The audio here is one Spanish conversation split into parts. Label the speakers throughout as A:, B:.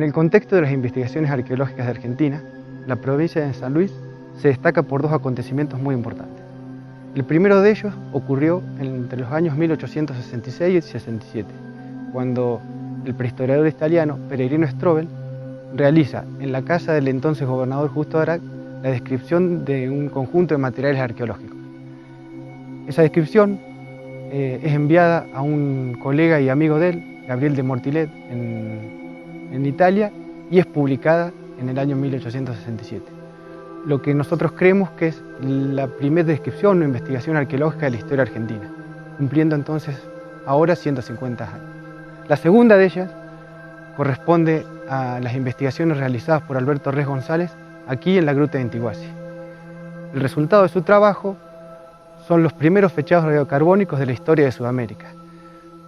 A: En el contexto de las investigaciones arqueológicas de Argentina, la provincia de San Luis se destaca por dos acontecimientos muy importantes. El primero de ellos ocurrió entre los años 1866 y 67, cuando el prehistoriador italiano Peregrino Strobel realiza en la casa del entonces gobernador Justo Daract la descripción de un conjunto de materiales arqueológicos. Esa descripción es enviada a un colega y amigo de él, Gabriel de Mortillet, en Italia, y es publicada en el año 1867. Lo que nosotros creemos que es la primera descripción o investigación arqueológica de la historia argentina, cumpliendo entonces ahora 150 años. La segunda de ellas corresponde a las investigaciones realizadas por Alberto Rés González aquí en la Gruta de Intiguasi. El resultado de su trabajo son los primeros fechados radiocarbónicos de la historia de Sudamérica,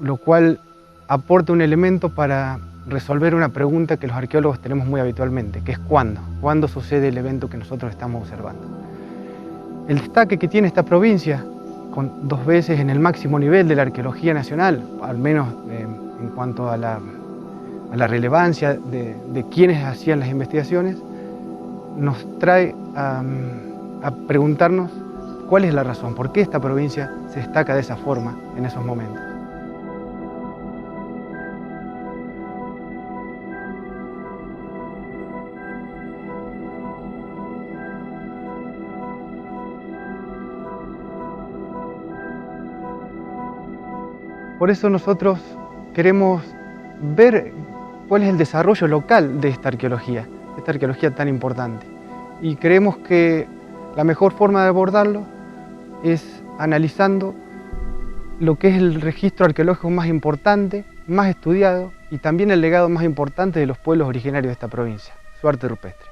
A: lo cual aporta un elemento para resolver una pregunta que los arqueólogos tenemos muy habitualmente, que es ¿cuándo? ¿Cuándo sucede el evento que nosotros estamos observando? El destaque que tiene esta provincia, con 2 veces en el máximo nivel de la arqueología nacional, al menos en cuanto a la relevancia de quienes hacían las investigaciones, nos trae a preguntarnos cuál es la razón, por qué esta provincia se destaca de esa forma en esos momentos. Por eso nosotros queremos ver cuál es el desarrollo local de esta arqueología tan importante. Y creemos que la mejor forma de abordarlo es analizando lo que es el registro arqueológico más importante, más estudiado y también el legado más importante de los pueblos originarios de esta provincia, su arte rupestre.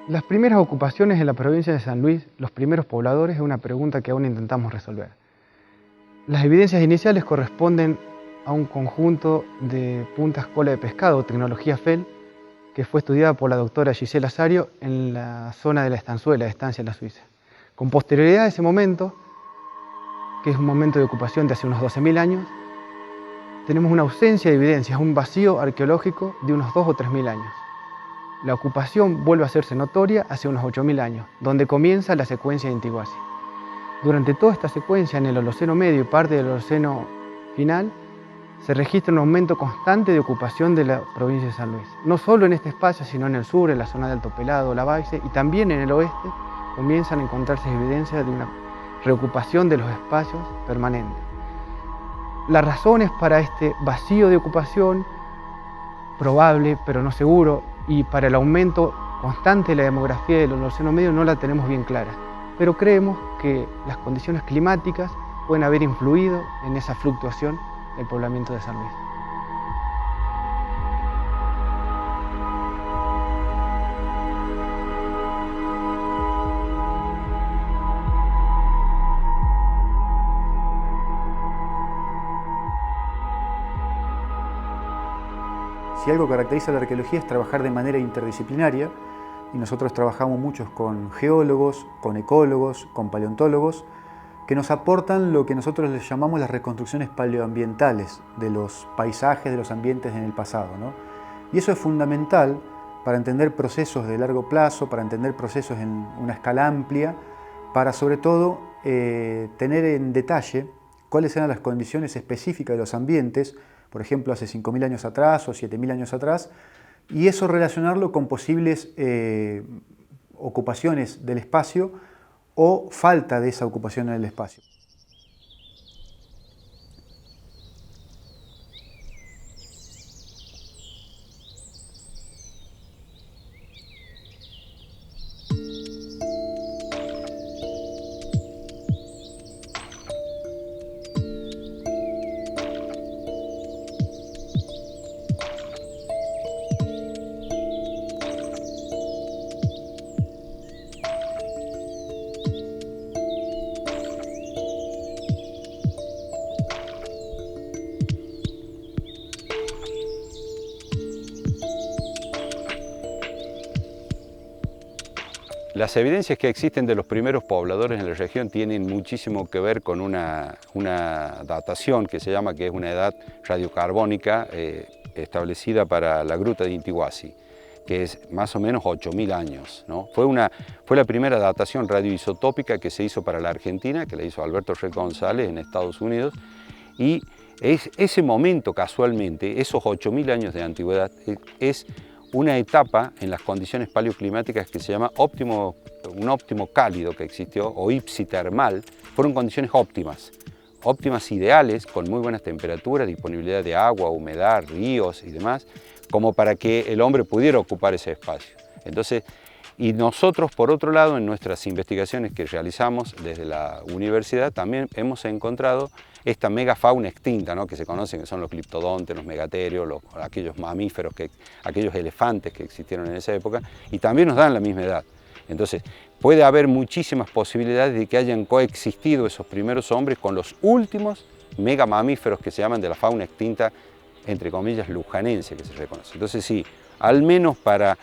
A: Las primeras ocupaciones en la provincia de San Luis, los primeros pobladores, es una pregunta que aún intentamos resolver. Las evidencias iniciales corresponden a un conjunto de puntas cola de pescado, tecnología FEL, que fue estudiada por la doctora Gisela Asario en la zona de la Estanzuela, de Estancia en la Suiza. Con posterioridad a ese momento, que es un momento de ocupación de hace unos 12.000 años, tenemos una ausencia de evidencias, un vacío arqueológico de unos 2.000 o 3.000 años. La ocupación vuelve a hacerse notoria hace unos 8.000 años, donde comienza la secuencia de Intiguasi. Durante toda esta secuencia, en el Holoceno medio y parte del Holoceno final, se registra un aumento constante de ocupación de la provincia de San Luis. No solo en este espacio, sino en el sur, en la zona de Alto Pelado, La Baixe, y también en el oeste, comienzan a encontrarse evidencias de una reocupación de los espacios permanentes. Las razones para este vacío de ocupación, probable pero no seguro, y para el aumento constante de la demografía del Holoceno medio no la tenemos bien clara, pero creemos que las condiciones climáticas pueden haber influido en esa fluctuación del poblamiento de San Luis.
B: Si algo caracteriza a la arqueología es trabajar de manera interdisciplinaria, y nosotros trabajamos muchos con geólogos, con ecólogos, con paleontólogos, que nos aportan lo que nosotros les llamamos las reconstrucciones paleoambientales de los paisajes, de los ambientes en el pasado, ¿no? Y eso es fundamental para entender procesos de largo plazo, para entender procesos en una escala amplia, para sobre todo tener en detalle cuáles eran las condiciones específicas de los ambientes, por ejemplo, hace 5.000 años atrás o 7.000 años atrás, y eso relacionarlo con posibles ocupaciones del espacio o falta de esa ocupación en el espacio.
C: Las evidencias que existen de los primeros pobladores en la región tienen muchísimo que ver con una datación que se llama, que es una edad radiocarbónica establecida para la gruta de Intihuasi, que es más o menos 8.000 años, ¿no? Fue la primera datación radioisotópica que se hizo para la Argentina, que la hizo Alberto Rey González en Estados Unidos, y ese momento casualmente, esos 8.000 años de antigüedad, es una etapa en las condiciones paleoclimáticas que se llama un óptimo cálido que existió, o ipsitermal. Fueron condiciones óptimas ideales, con muy buenas temperaturas, disponibilidad de agua, humedad, ríos y demás, como para que el hombre pudiera ocupar ese espacio. Entonces, y nosotros, por otro lado, en nuestras investigaciones que realizamos desde la universidad, también hemos encontrado esta megafauna extinta, ¿no?, que se conocen, que son los cliptodontes, los megaterios, aquellos mamíferos, aquellos elefantes que existieron en esa época, y también nos dan la misma edad. Entonces, puede haber muchísimas posibilidades de que hayan coexistido esos primeros hombres con los últimos megamamíferos que se llaman de la fauna extinta, entre comillas, lujanense, que se reconoce. Entonces sí, al menos para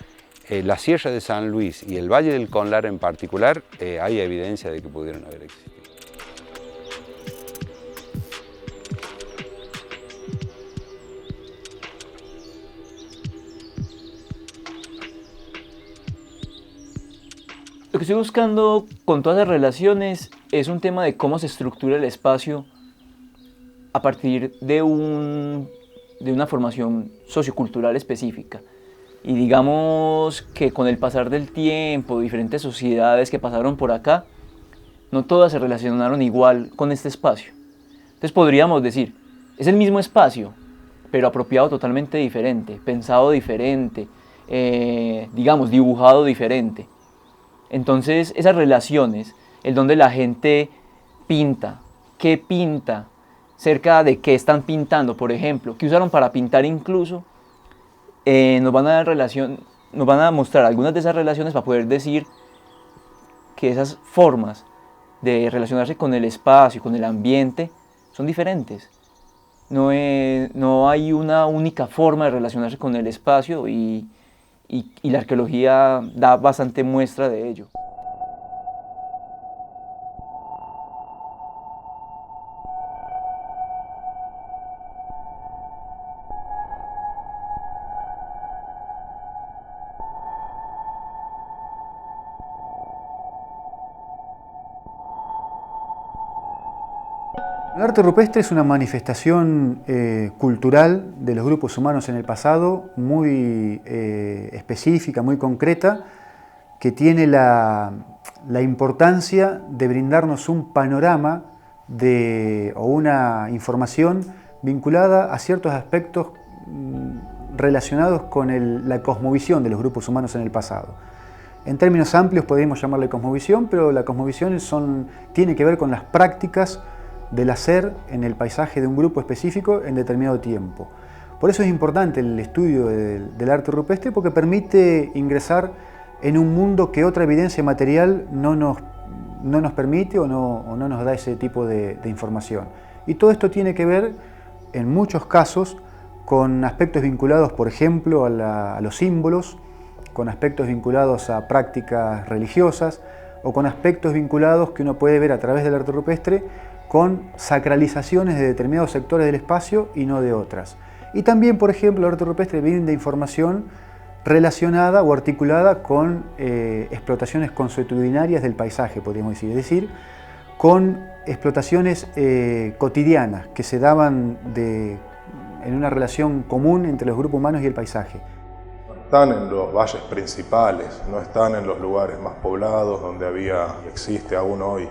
C: la Sierra de San Luis y el Valle del Conlar en particular, hay evidencia de que pudieron haber existido.
D: Lo que estoy buscando con todas las relaciones es un tema de cómo se estructura el espacio a partir de una formación sociocultural específica. Y digamos que con el pasar del tiempo, diferentes sociedades que pasaron por acá, no todas se relacionaron igual con este espacio. Entonces podríamos decir, es el mismo espacio, pero apropiado totalmente diferente, pensado diferente, digamos, dibujado diferente. Entonces esas relaciones, el donde la gente pinta, qué pinta, cerca de qué están pintando, por ejemplo, qué usaron para pintar incluso, nos van a mostrar algunas de esas relaciones para poder decir que esas formas de relacionarse con el espacio, con el ambiente, son diferentes. No hay una única forma de relacionarse con el espacio y la arqueología da bastante muestra de ello.
B: El arte rupestre es una manifestación cultural de los grupos humanos en el pasado, muy específica, muy concreta, que tiene la importancia de brindarnos un panorama o una información vinculada a ciertos aspectos relacionados con la cosmovisión de los grupos humanos en el pasado. En términos amplios podríamos llamarle cosmovisión, pero la cosmovisión tiene que ver con las prácticas del hacer en el paisaje de un grupo específico en determinado tiempo. Por eso es importante el estudio del arte rupestre, porque permite ingresar en un mundo que otra evidencia material no nos permite o no nos da ese tipo de información. Y todo esto tiene que ver, en muchos casos, con aspectos vinculados, por ejemplo, a los símbolos, con aspectos vinculados a prácticas religiosas o con aspectos vinculados que uno puede ver a través del arte rupestre con sacralizaciones de determinados sectores del espacio y no de otras. Y también, por ejemplo, el arte rupestre brinda información relacionada o articulada con explotaciones consuetudinarias del paisaje, podríamos decir, es decir, con explotaciones cotidianas que se daban en una relación común entre los grupos humanos y el paisaje.
E: Están en los valles principales, no están en los lugares más poblados donde había y existe aún hoy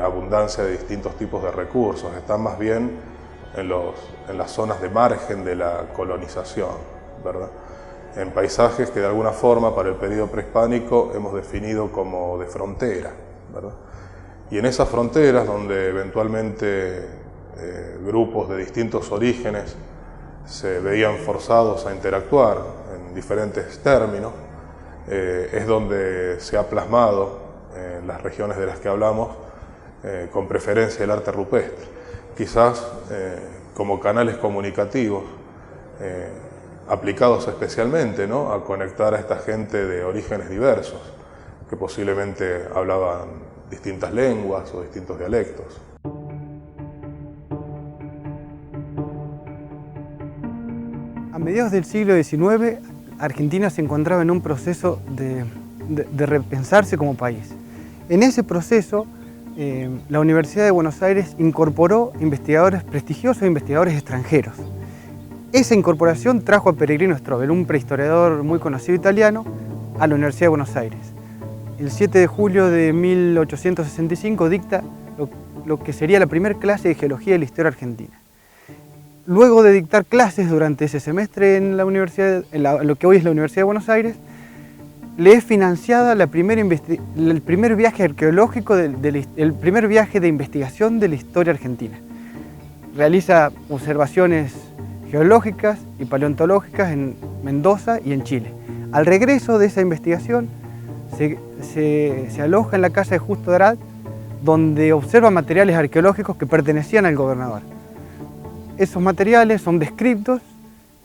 E: abundancia de distintos tipos de recursos, están más bien en las zonas de margen de la colonización, ¿verdad? En paisajes que de alguna forma para el periodo prehispánico hemos definido como de frontera, ¿verdad? Y en esas fronteras donde eventualmente grupos de distintos orígenes se veían forzados a interactuar en diferentes términos, es donde se ha plasmado en las regiones de las que hablamos con preferencia el arte rupestre, quizás como canales comunicativos aplicados especialmente, ¿no?, a conectar a esta gente de orígenes diversos, que posiblemente hablaban distintas lenguas o distintos dialectos.
A: A mediados del siglo XIX, Argentina se encontraba en un proceso de repensarse como país. En ese proceso, la Universidad de Buenos Aires incorporó investigadores prestigiosos e investigadores extranjeros. Esa incorporación trajo a Peregrino Strobel, un prehistoriador muy conocido italiano, a la Universidad de Buenos Aires. El 7 de julio de 1865 dicta lo que sería la primera clase de geología de la historia argentina. Luego de dictar clases durante ese semestre en la universidad, lo que hoy es la Universidad de Buenos Aires, le es financiada el primer viaje arqueológico, el primer viaje de investigación de la historia argentina. Realiza observaciones geológicas y paleontológicas en Mendoza y en Chile. Al regreso de esa investigación, se aloja en la casa de Justo de Arad, donde observa materiales arqueológicos que pertenecían al gobernador. Esos materiales son descritos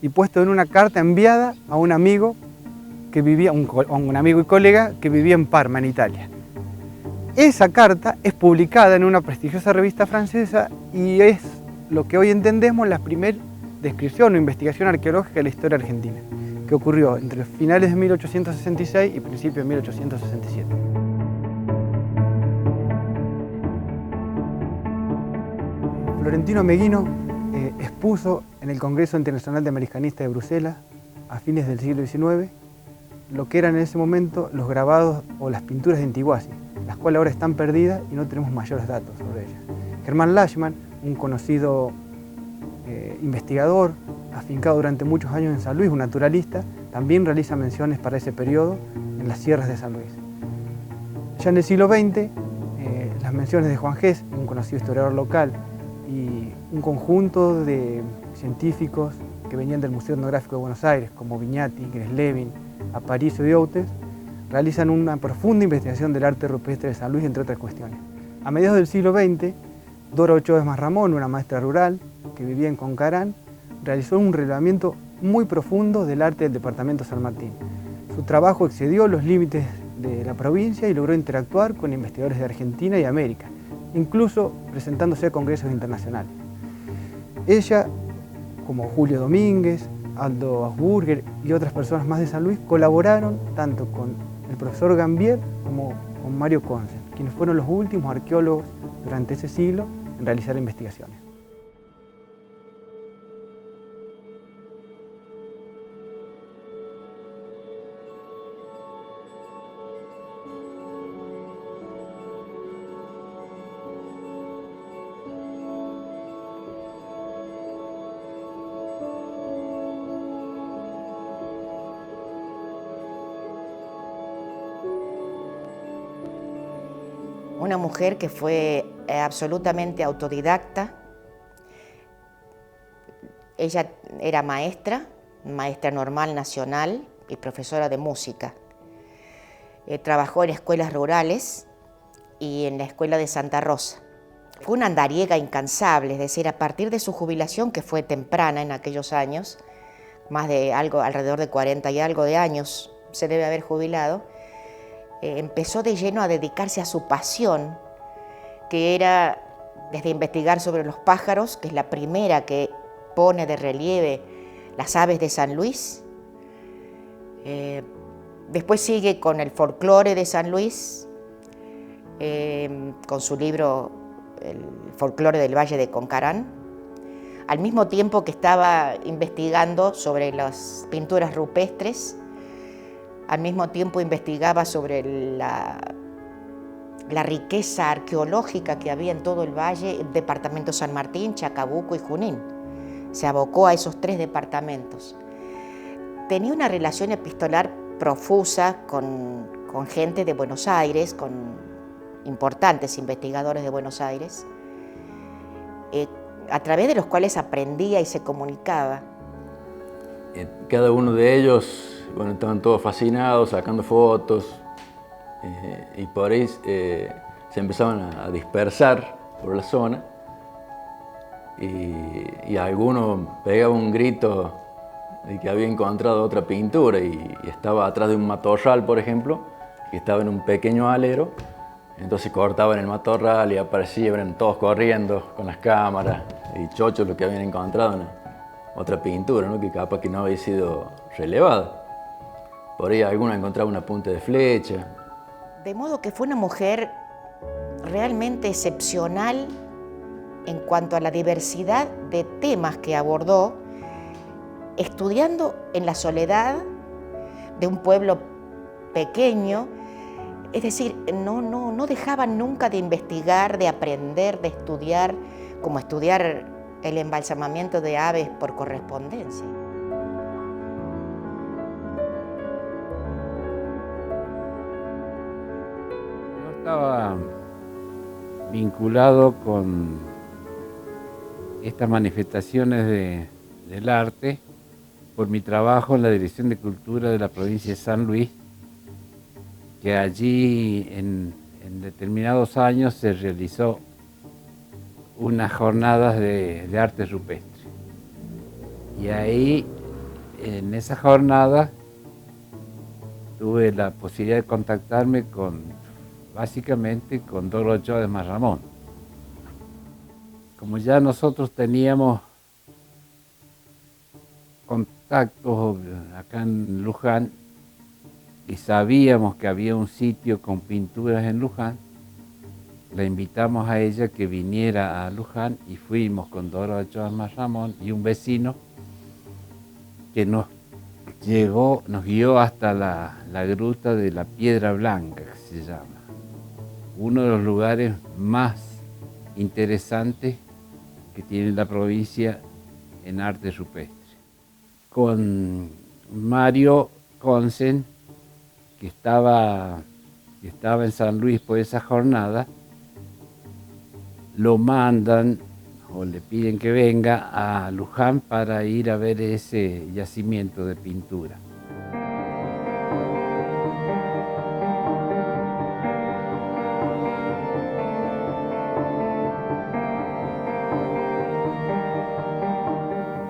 A: y puestos en una carta enviada a un amigo que vivía, un amigo y colega que vivía en Parma, en Italia. Esa carta es publicada en una prestigiosa revista francesa y es lo que hoy entendemos la primera descripción o investigación arqueológica de la historia argentina, que ocurrió entre finales de 1866 y principios de 1867. Florentino Meguino expuso en el Congreso Internacional de Americanistas de Bruselas, a fines del siglo XIX, lo que eran en ese momento los grabados o las pinturas de Intiguasi, las cuales ahora están perdidas y no tenemos mayores datos sobre ellas. Germán Lachmann, un conocido investigador, afincado durante muchos años en San Luis, un naturalista, también realiza menciones para ese periodo en las sierras de San Luis. Ya en el siglo XX, las menciones de Juan Gess, un conocido historiador local, y un conjunto de científicos que venían del Museo Etnográfico de Buenos Aires, como Viñati, Greslevin, Aparicio y Outes, realizan una profunda investigación del arte rupestre de San Luis, entre otras cuestiones. A mediados del siglo XX, Dora Ochoa Ramón, una maestra rural que vivía en Concarán, realizó un relevamiento muy profundo del arte del departamento San Martín. Su trabajo excedió los límites de la provincia y logró interactuar con investigadores de Argentina y América, incluso presentándose a congresos internacionales. Ella, como Julio Domínguez, Aldo Asburger y otras personas más de San Luis, colaboraron tanto con el profesor Gambier como con Mario Consen, quienes fueron los últimos arqueólogos durante ese siglo en realizar investigaciones.
F: Una mujer que fue absolutamente autodidacta. Ella era maestra normal nacional y profesora de música. Trabajó en escuelas rurales y en la escuela de Santa Rosa. Fue una andariega incansable, es decir, a partir de su jubilación, que fue temprana en aquellos años, más de alrededor de 40 y algo de años se debe haber jubilado, empezó de lleno a dedicarse a su pasión, que era desde investigar sobre los pájaros, que es la primera que pone de relieve las aves de San Luis. Después sigue con el folclore de San Luis, con su libro El folclore del Valle de Concarán, al mismo tiempo que estaba investigando sobre las pinturas rupestres, al mismo tiempo investigaba sobre la riqueza arqueológica que había en todo el valle, el departamento San Martín, Chacabuco y Junín. Se abocó a esos 3 departamentos. Tenía una relación epistolar profusa con gente de Buenos Aires, con importantes investigadores de Buenos Aires, a través de los cuales aprendía y se comunicaba.
G: Cada uno de ellos, bueno, estaban todos fascinados, sacando fotos, y por ahí se empezaban a dispersar por la zona, y alguno pegaba un grito de que había encontrado otra pintura y estaba atrás de un matorral, por ejemplo, que estaba en un pequeño alero. Entonces cortaban el matorral y aparecían todos corriendo con las cámaras y chochos lo que habían encontrado en otra pintura, ¿no? Que capaz que no había sido relevada. Por ahí alguno encontraba una punta de flecha.
F: De modo que fue una mujer realmente excepcional en cuanto a la diversidad de temas que abordó, estudiando en la soledad de un pueblo pequeño. Es decir, no dejaban nunca de investigar, de aprender, de estudiar, como estudiar el embalsamamiento de aves por correspondencia.
H: Yo estaba vinculado con estas manifestaciones del arte por mi trabajo en la Dirección de Cultura de la provincia de San Luis, que allí en determinados años se realizó unas jornadas de arte rupestre. Y ahí, en esa jornada, tuve la posibilidad de contactarme básicamente con Dora Ochoa de Marramón. Como ya nosotros teníamos contactos acá en Luján, y sabíamos que había un sitio con pinturas en Luján, la invitamos a ella que viniera a Luján y fuimos con Dora Ochoa Marramón y un vecino que nos guió hasta la gruta de la Piedra Blanca, que se llama. Uno de los lugares más interesantes que tiene la provincia en arte rupestre. Con Mario Consen, que estaba en San Luis por esa jornada, lo mandan o le piden que venga a Luján para ir a ver ese yacimiento de pintura.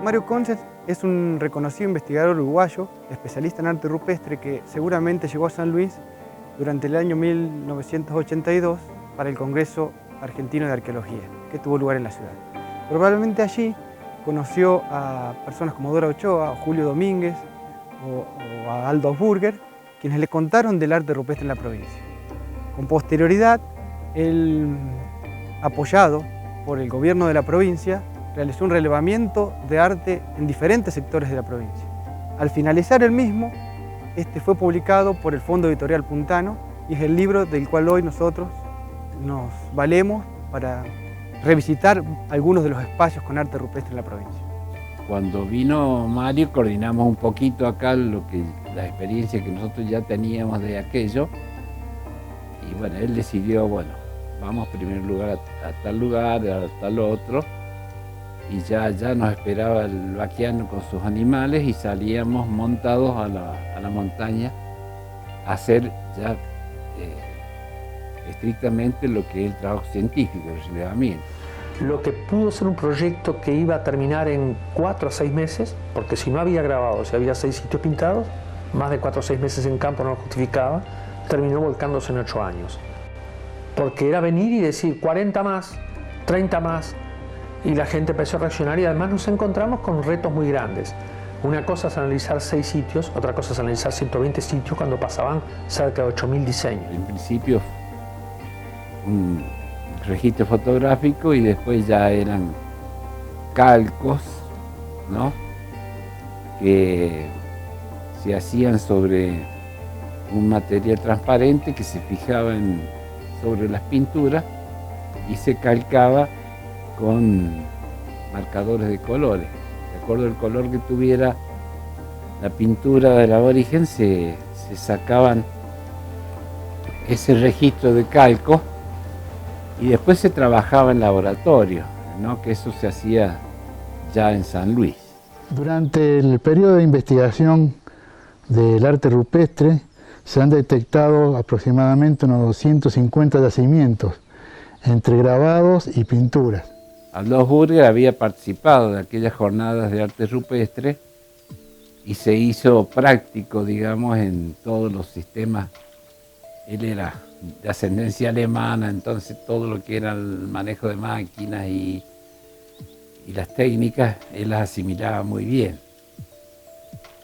A: Mario Consen es un reconocido investigador uruguayo, especialista en arte rupestre, que seguramente llegó a San Luis durante el año 1982 para el Congreso Argentino de Arqueología, que tuvo lugar en la ciudad. Probablemente allí conoció a personas como Dora Ochoa, o Julio Domínguez o a Aldo Augsburger, quienes le contaron del arte rupestre en la provincia. Con posterioridad, él, apoyado por el gobierno de la provincia, realizó un relevamiento de arte en diferentes sectores de la provincia. Al finalizar el mismo, este fue publicado por el Fondo Editorial Puntano y es el libro del cual hoy nosotros nos valemos para revisitar algunos de los espacios con arte rupestre en la provincia.
H: Cuando vino Mario coordinamos un poquito acá la experiencia que nosotros ya teníamos de aquello, y bueno, él decidió, bueno, vamos en primer lugar a tal lugar, a tal otro, y ya nos esperaba el vaquiano con sus animales y salíamos montados a la montaña a hacer ya estrictamente lo que es el trabajo científico, el relevamiento.
I: Lo que pudo ser un proyecto que iba a terminar en 4 a 6 meses, porque si no había grabado, si había 6 sitios pintados, más de 4 o 6 meses en campo no lo justificaba, terminó volcándose en 8 años. Porque era venir y decir 40 más, 30 más, y la gente empezó a reaccionar y además nos encontramos con retos muy grandes. Una cosa es analizar 6 sitios, otra cosa es analizar 120 sitios cuando pasaban cerca de 8.000 diseños.
H: En principio un registro fotográfico y después ya eran calcos, ¿no?, que se hacían sobre un material transparente que se fijaba sobre las pinturas y se calcaba con marcadores de colores. De acuerdo al color que tuviera la pintura del aborigen, se sacaban ese registro de calco y después se trabajaba en laboratorio, ¿no?, que eso se hacía ya en San Luis.
J: Durante el periodo de investigación del arte rupestre se han detectado aproximadamente unos 250 yacimientos entre grabados y pinturas.
H: Aldós Burger había participado de aquellas jornadas de arte rupestre y se hizo práctico, digamos, en todos los sistemas. Él era de ascendencia alemana, entonces todo lo que era el manejo de máquinas y las técnicas, él las asimilaba muy bien.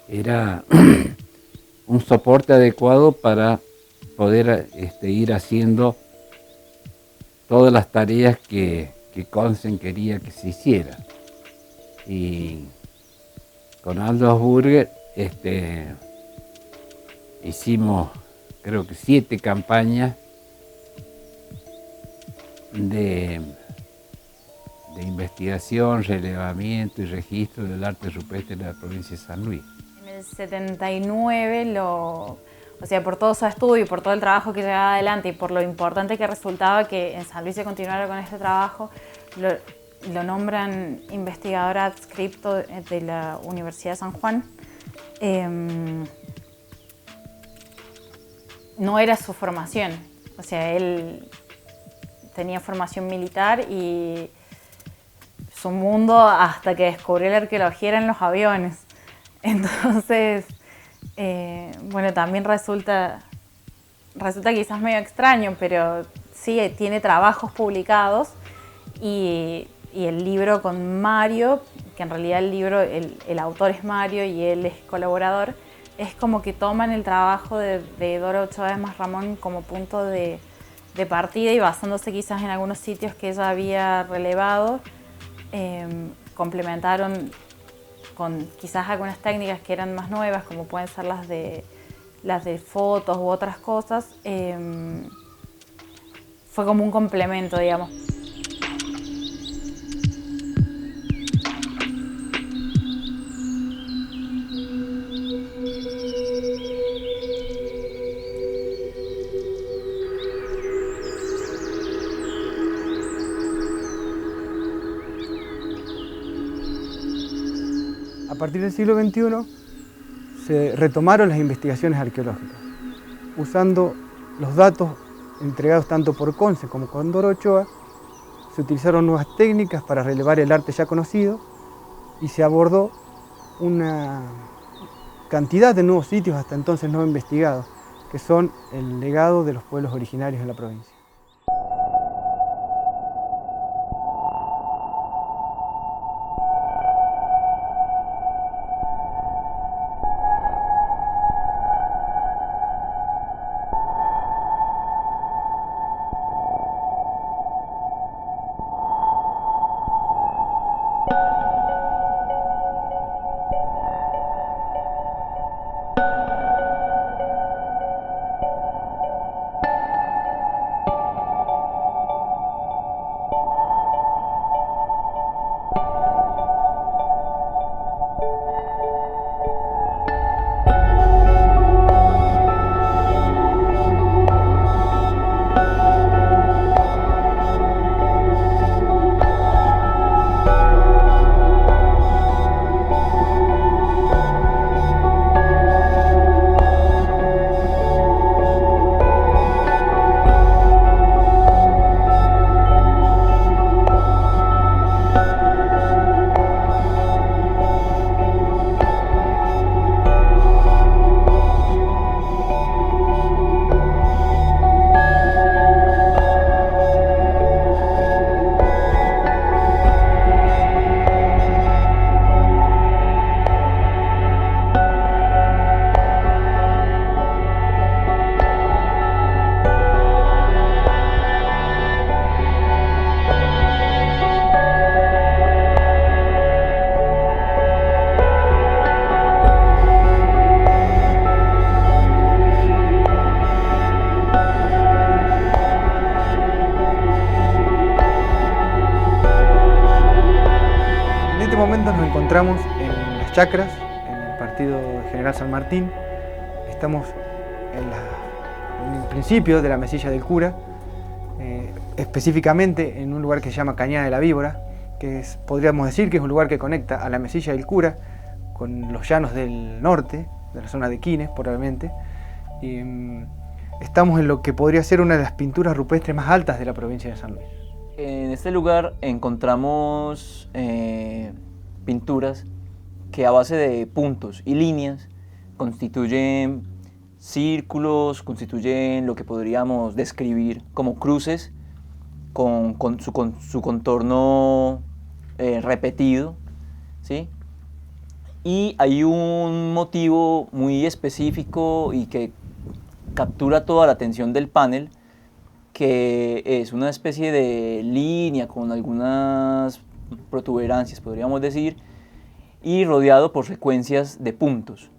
H: Era un soporte adecuado para poder ir haciendo todas las tareas que Consen quería que se hicieran. Y con Aldós Burger hicimos, creo que 7 campañas de investigación, relevamiento y registro del arte rupestre de la provincia de San Luis.
K: En el 79, por todo su estudio, por todo el trabajo que llevaba adelante y por lo importante que resultaba que en San Luis se continuara con este trabajo, lo nombran investigador adscripto de la Universidad de San Juan. No era su formación, o sea, él tenía formación militar y su mundo hasta que descubrió la arqueología era en los aviones. Entonces, también resulta quizás medio extraño, pero sí tiene trabajos publicados y el libro con Mario, que en realidad el libro, el autor es Mario y él es colaborador, es como que toman el trabajo de Dora Ochoa de Masramón como punto de partida y basándose quizás en algunos sitios que ella había relevado, complementaron con quizás algunas técnicas que eran más nuevas, como pueden ser las de fotos u otras cosas. Fue como un complemento, digamos.
A: A partir del siglo XXI se retomaron las investigaciones arqueológicas, usando los datos entregados tanto por Consen como por Dora Ochoa. Se utilizaron nuevas técnicas para relevar el arte ya conocido y se abordó una cantidad de nuevos sitios hasta entonces no investigados, que son el legado de los pueblos originarios de la provincia. encontramos en las chacras, en el partido General San Martín. Estamos en el principio de la Mesilla del Cura, específicamente en un lugar que se llama Cañada de la Víbora, que podríamos decir que es un lugar que conecta a la Mesilla del Cura con los llanos del norte, de la zona de Quines probablemente. Y estamos en lo que podría ser una de las pinturas rupestres más altas de la provincia de San Luis.
D: En este lugar encontramos pinturas que a base de puntos y líneas constituyen círculos, constituyen lo que podríamos describir como cruces con su contorno repetido, ¿sí? Y hay un motivo muy específico y que captura toda la atención del panel, que es una especie de línea con algunas protuberancias, podríamos decir, y rodeado por secuencias de puntos.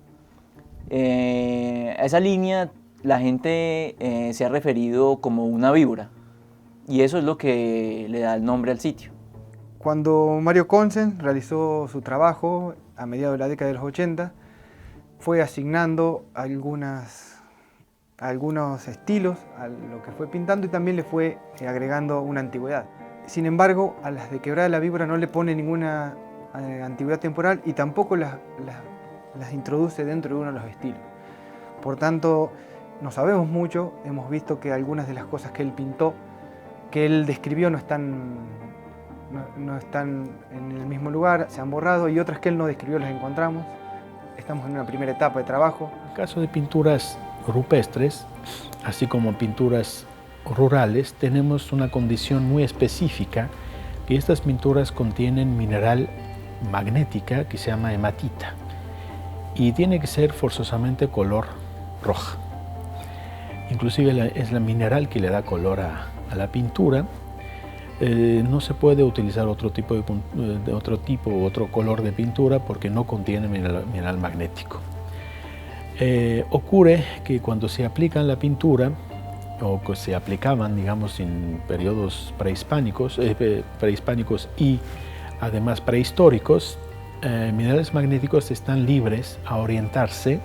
D: A esa línea la gente se ha referido como una víbora, y eso es lo que le da el nombre al sitio.
A: Cuando Mario Consens realizó su trabajo a mediados de la década de los 80, fue asignando algunos estilos a lo que fue pintando y también le fue agregando una antigüedad. Sin embargo, a las de Quebrada de la Víbora no le pone ninguna antigüedad temporal y tampoco las introduce dentro de uno de los estilos. Por tanto, no sabemos mucho, hemos visto que algunas de las cosas que él pintó, que él describió, no están en el mismo lugar, se han borrado, y otras que él no describió las encontramos. Estamos en una primera etapa de trabajo.
L: En el caso de pinturas rupestres, así como pinturas rurales, tenemos una condición muy específica, que estas pinturas contienen mineral magnética que se llama hematita y tiene que ser forzosamente color roja. Inclusive es la mineral que le da color a la pintura. No se puede utilizar otro color de pintura porque no contiene mineral magnético. Ocurre que cuando se aplican la pintura, o que se aplicaban, digamos, en periodos prehispánicos y además prehistóricos, minerales magnéticos están libres a orientarse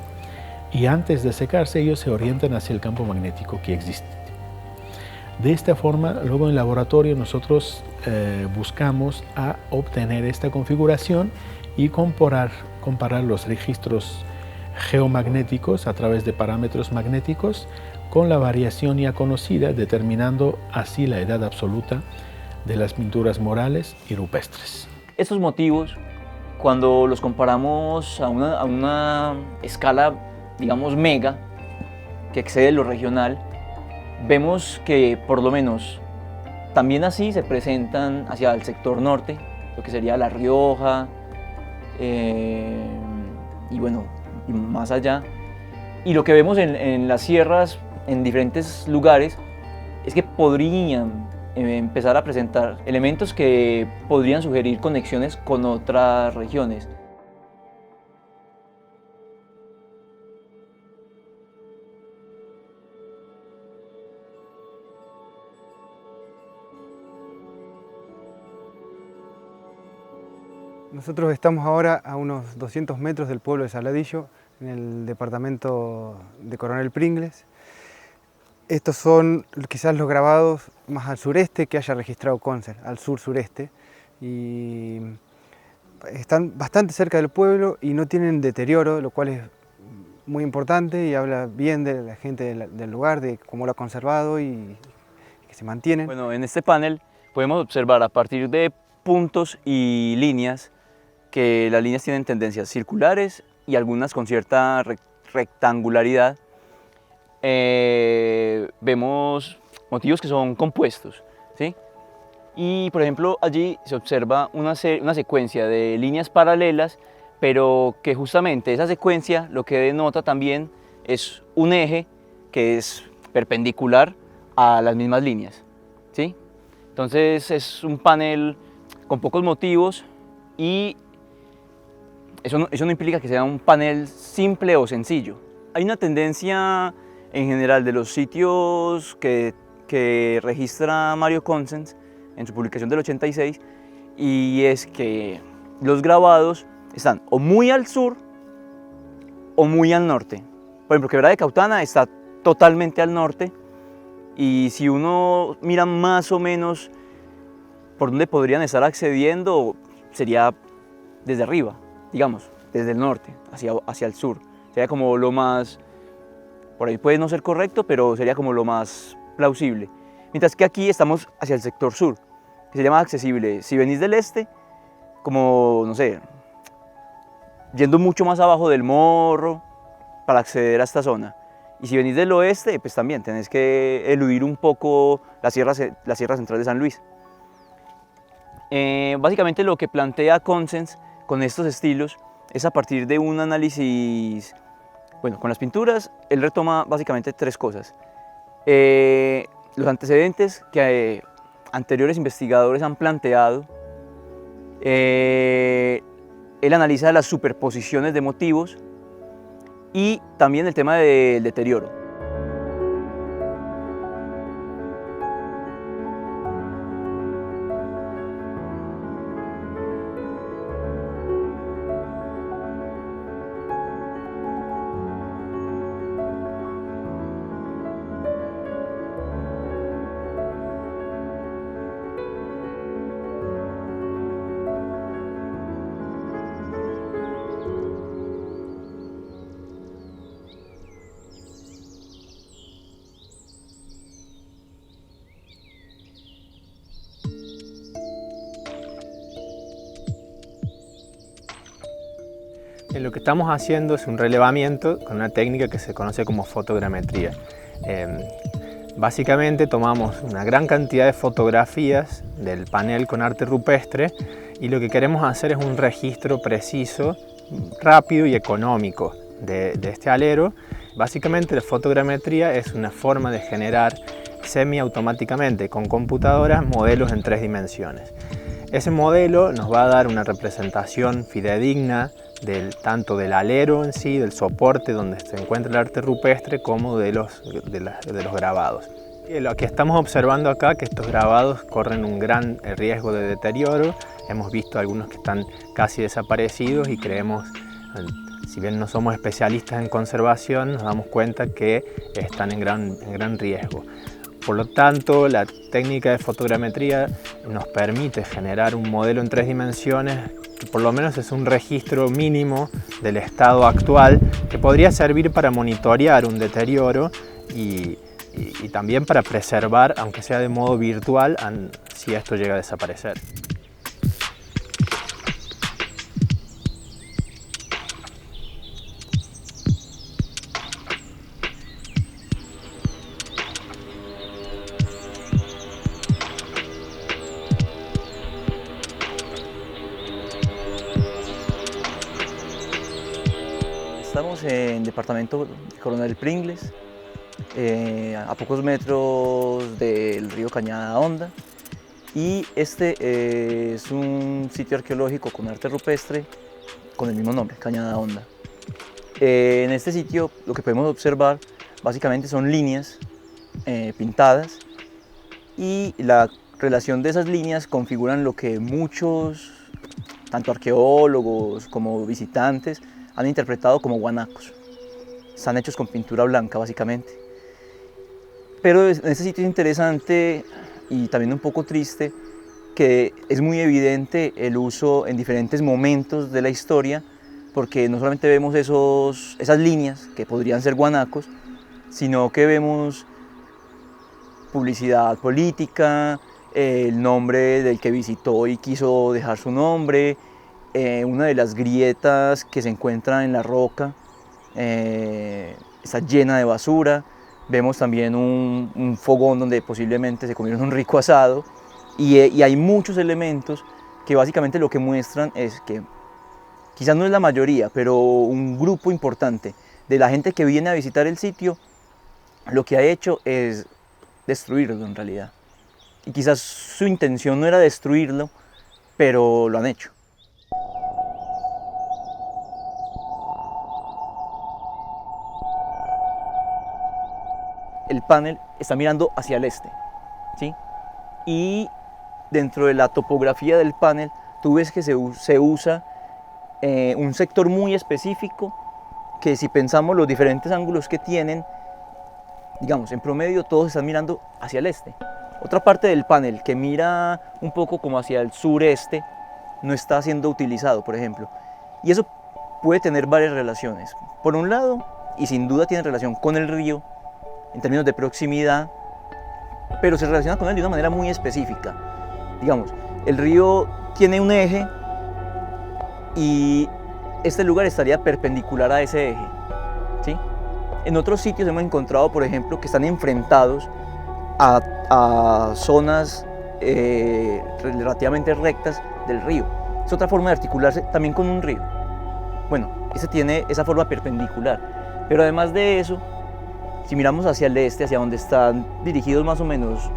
L: y antes de secarse ellos se orientan hacia el campo magnético que existe. De esta forma, luego en laboratorio nosotros buscamos a obtener esta configuración y comparar los registros geomagnéticos a través de parámetros magnéticos con la variación ya conocida, determinando así la edad absoluta de las pinturas murales y rupestres.
D: Estos motivos, cuando los comparamos a una escala, digamos, mega, que excede lo regional, vemos que por lo menos también así se presentan hacia el sector norte, lo que sería La Rioja, y bueno, y más allá. Y lo que vemos en las sierras, en diferentes lugares, es que podrían empezar a presentar elementos que podrían sugerir conexiones con otras regiones.
A: Nosotros estamos ahora a unos 200 metros del pueblo de Saladillo, en el departamento de Coronel Pringles. Estos son quizás los grabados más al sureste que haya registrado Consens, al sur-sureste. Y están bastante cerca del pueblo y no tienen deterioro, lo cual es muy importante y habla bien de la gente del lugar, de cómo lo ha conservado y que se mantienen.
D: Bueno, en este panel podemos observar a partir de puntos y líneas que las líneas tienen tendencias circulares y algunas con cierta rectangularidad. Vemos motivos que son compuestos, ¿sí? Y por ejemplo allí se observa una secuencia de líneas paralelas, pero que justamente esa secuencia lo que denota también es un eje que es perpendicular a las mismas líneas, ¿sí? Entonces es un panel con pocos motivos y eso no implica que sea un panel simple o sencillo. Hay una tendencia en general de los sitios que registra Mario Consens en su publicación del 86, y es que los grabados están o muy al sur o muy al norte. Por ejemplo, Quebrada de Cautana está totalmente al norte, y si uno mira más o menos por dónde podrían estar accediendo, sería desde arriba, digamos, desde el norte hacia el sur. Sería como lo más, por ahí puede no ser correcto, pero sería como lo más plausible. Mientras que aquí estamos hacia el sector sur, que sería más accesible. Si venís del este, como, no sé, yendo mucho más abajo del Morro para acceder a esta zona. Y si venís del oeste, pues también tenés que eludir un poco la Sierra Central de San Luis. Básicamente lo que plantea Consens con estos estilos es a partir de un análisis, bueno, con las pinturas, él retoma básicamente tres cosas. Los antecedentes que anteriores investigadores han planteado, él analiza las superposiciones de motivos y también el tema del deterioro.
L: Lo que estamos haciendo es un relevamiento con una técnica que se conoce como fotogrametría. Básicamente tomamos una gran cantidad de fotografías del panel con arte rupestre y lo que queremos hacer es un registro preciso, rápido y económico de este alero. Básicamente la fotogrametría es una forma de generar semiautomáticamente con computadoras modelos en 3 dimensiones. Ese modelo nos va a dar una representación fidedigna tanto del alero en sí, del soporte donde se encuentra el arte rupestre, como de los grabados. Lo que estamos observando acá, que estos grabados corren un gran riesgo de deterioro. Hemos visto algunos que están casi desaparecidos y creemos, si bien no somos especialistas en conservación, nos damos cuenta que están en gran riesgo. Por lo tanto, la técnica de fotogrametría nos permite generar un modelo en 3 dimensiones que por lo menos es un registro mínimo del estado actual, que podría servir para monitorear un deterioro y también para preservar, aunque sea de modo virtual, si esto llega a desaparecer.
D: Estamos en el departamento de Coronel Pringles, a pocos metros del río Cañada Honda, y este es un sitio arqueológico con arte rupestre con el mismo nombre, Cañada Honda. En este sitio lo que podemos observar básicamente son líneas pintadas, y la relación de esas líneas configuran lo que muchos, tanto arqueólogos como visitantes, han interpretado como guanacos. Están hechos con pintura blanca básicamente. Pero en este sitio es interesante y también un poco triste que es muy evidente el uso en diferentes momentos de la historia, porque no solamente vemos esas líneas que podrían ser guanacos, sino que vemos publicidad política, el nombre del que visitó y quiso dejar su nombre, una de las grietas que se encuentra en la roca está llena de basura. Vemos también un fogón donde posiblemente se comieron un rico asado, y hay muchos elementos que básicamente lo que muestran es que quizás no es la mayoría, pero un grupo importante de la gente que viene a visitar el sitio lo que ha hecho es destruirlo en realidad. Y quizás su intención no era destruirlo, pero lo han hecho. El panel está mirando hacia el este, ¿sí? Y dentro de la topografía del panel tú ves que se usa un sector muy específico que, si pensamos los diferentes ángulos que tienen, digamos, en promedio todos están mirando hacia el este. Otra parte del panel que mira un poco como hacia el sureste no está siendo utilizado, por ejemplo. Y eso puede tener varias relaciones. Por un lado, y sin duda tiene relación con el río, en términos de proximidad, pero se relaciona con él de una manera muy específica. Digamos, el río tiene un eje y este lugar estaría perpendicular a ese eje, ¿sí? En otros sitios hemos encontrado, por ejemplo, que están enfrentados a zonas relativamente rectas del río. Es otra forma de articularse también con un río. Bueno, ese tiene esa forma perpendicular, pero además de eso, si miramos hacia el este, hacia donde están dirigidos más o menos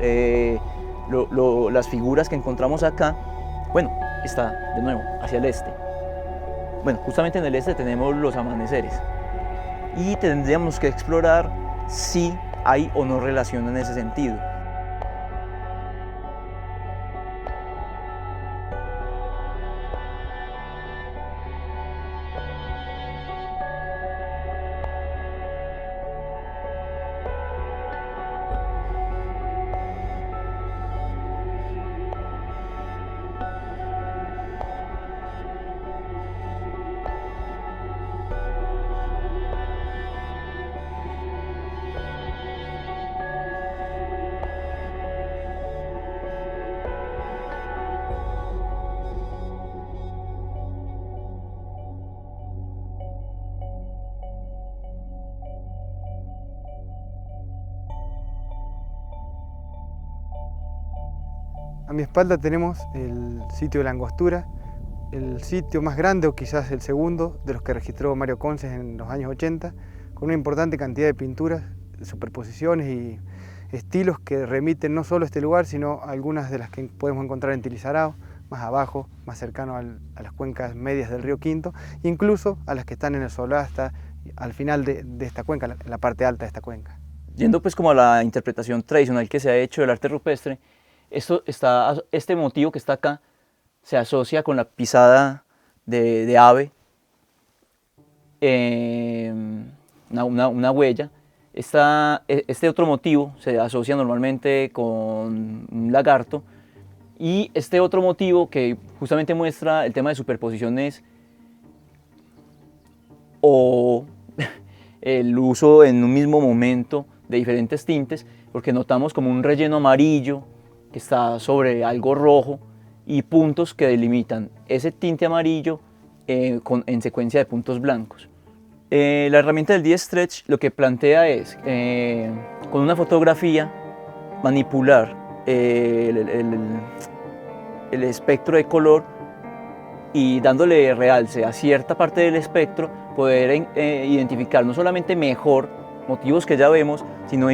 D: las figuras que encontramos acá, bueno, está de nuevo hacia el este. Bueno, justamente en el este tenemos los amaneceres y tendríamos que explorar si hay o no relación en ese sentido.
A: A mi espalda tenemos el sitio de la Angostura, el sitio más grande o quizás el segundo de los que registró Mario Conces en los años 80, con una importante cantidad de pinturas, superposiciones y estilos que remiten no solo a este lugar, sino a algunas de las que podemos encontrar en Tilizarao, más abajo, más cercano a las cuencas medias del río Quinto, incluso a las que están en el Solá, hasta al final de esta cuenca, en la parte alta de esta cuenca.
D: Yendo pues como a la interpretación tradicional que se ha hecho del arte rupestre, este motivo que está acá se asocia con la pisada de ave, una huella. Este otro motivo se asocia normalmente con un lagarto, y este otro motivo que justamente muestra el tema de superposiciones o el uso en un mismo momento de diferentes tintes, porque notamos como un relleno amarillo que está sobre algo rojo y puntos que delimitan ese tinte amarillo en secuencia de puntos blancos. La herramienta del D-Stretch lo que plantea es, con una fotografía, manipular el espectro de color y dándole realce a cierta parte del espectro, poder identificar no solamente mejor motivos que ya vemos, sino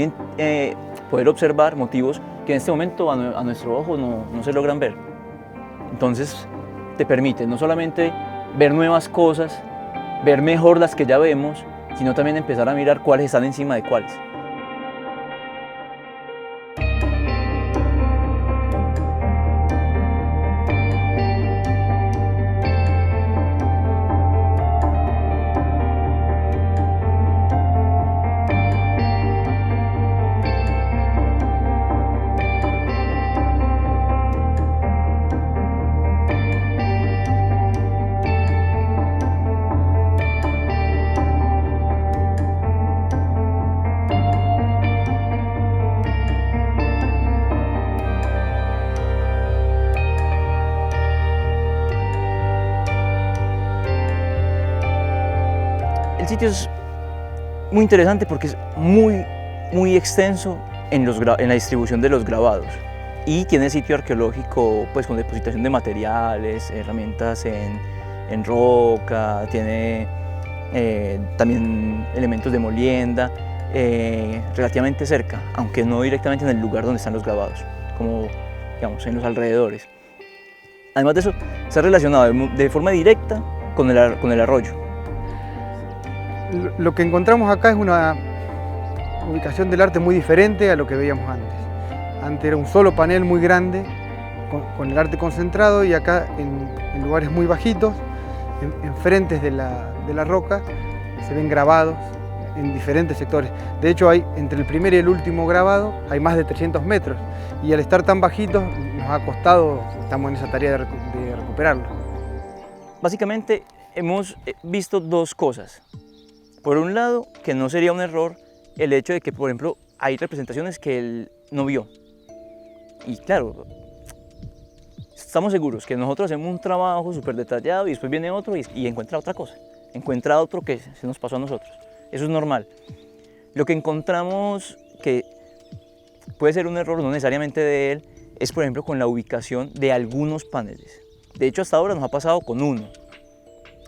D: poder observar motivos que en este momento a nuestro ojo no se logran ver. Entonces te permite no solamente ver nuevas cosas, ver mejor las que ya vemos, sino también empezar a mirar cuáles están encima de cuáles. El sitio es muy interesante porque es muy extenso en la distribución de los grabados, y tiene sitio arqueológico pues con depositación de materiales, herramientas en roca, tiene también elementos de molienda relativamente cerca, aunque no directamente en el lugar donde están los grabados, como digamos en los alrededores. Además de eso, está relacionado de forma directa con el arroyo.
A: Lo que encontramos acá es una ubicación del arte muy diferente a lo que veíamos antes. Antes era un solo panel muy grande con el arte concentrado, y acá en lugares muy bajitos en frentes de la roca se ven grabados en diferentes sectores. De hecho, entre el primer y el último grabado hay más de 300 metros y al estar tan bajitos nos ha costado, estamos en esa tarea de recuperarlo.
D: Básicamente hemos visto dos cosas. Por un lado, que no sería un error el hecho de que, por ejemplo, hay representaciones que él no vio. Y claro, estamos seguros que nosotros hacemos un trabajo súper detallado y después viene otro y encuentra otra cosa. Encuentra otro que se nos pasó a nosotros. Eso es normal. Lo que encontramos que puede ser un error, no necesariamente de él, es por ejemplo con la ubicación de algunos paneles. De hecho, hasta ahora nos ha pasado con uno.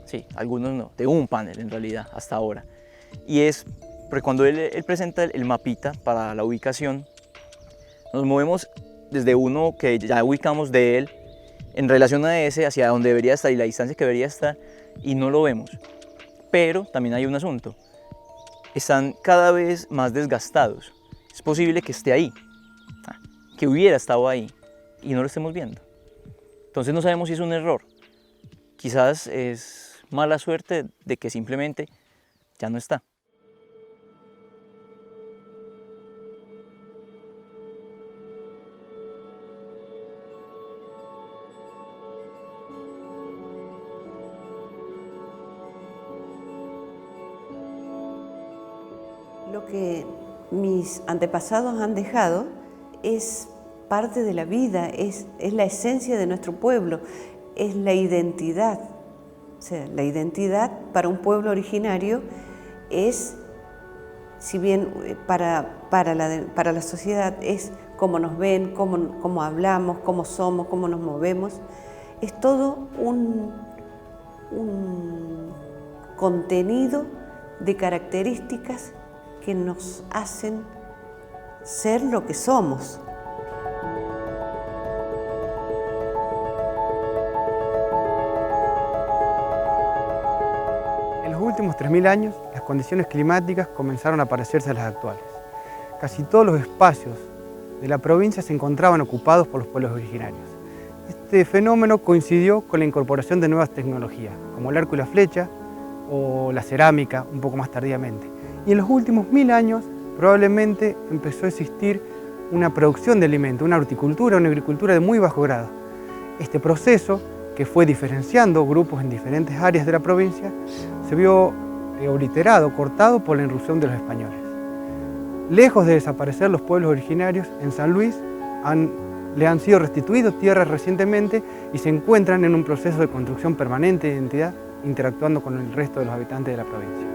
D: Sí, algunos no, de un panel en realidad, hasta ahora. Y es porque cuando él presenta el mapita para la ubicación, nos movemos desde uno que ya ubicamos de él en relación a ese, hacia donde debería estar y la distancia que debería estar, y no lo vemos. Pero también hay un asunto. Están cada vez más desgastados. Es posible que esté ahí, que hubiera estado ahí y no lo estemos viendo. Entonces no sabemos si es un error. Quizás es mala suerte de que simplemente ya no está.
M: Lo que mis antepasados han dejado es parte de la vida, es la esencia de nuestro pueblo, es la identidad. O sea, la identidad para un pueblo originario es, si bien para la sociedad es cómo nos ven, cómo hablamos, cómo somos, cómo nos movemos, es todo un contenido de características que nos hacen ser lo que somos.
A: En los últimos 3.000 años, las condiciones climáticas comenzaron a parecerse a las actuales. Casi todos los espacios de la provincia se encontraban ocupados por los pueblos originarios. Este fenómeno coincidió con la incorporación de nuevas tecnologías, como el arco y la flecha o la cerámica, un poco más tardíamente. Y en los últimos 1000 años probablemente empezó a existir una producción de alimentos, una horticultura, una agricultura de muy bajo grado. Este proceso, que fue diferenciando grupos en diferentes áreas de la provincia, se vio obliterado, cortado por la irrupción de los españoles. Lejos de desaparecer los pueblos originarios, en San Luis le han sido restituidos tierras recientemente y se encuentran en un proceso de construcción permanente de identidad, interactuando con el resto de los habitantes de la provincia.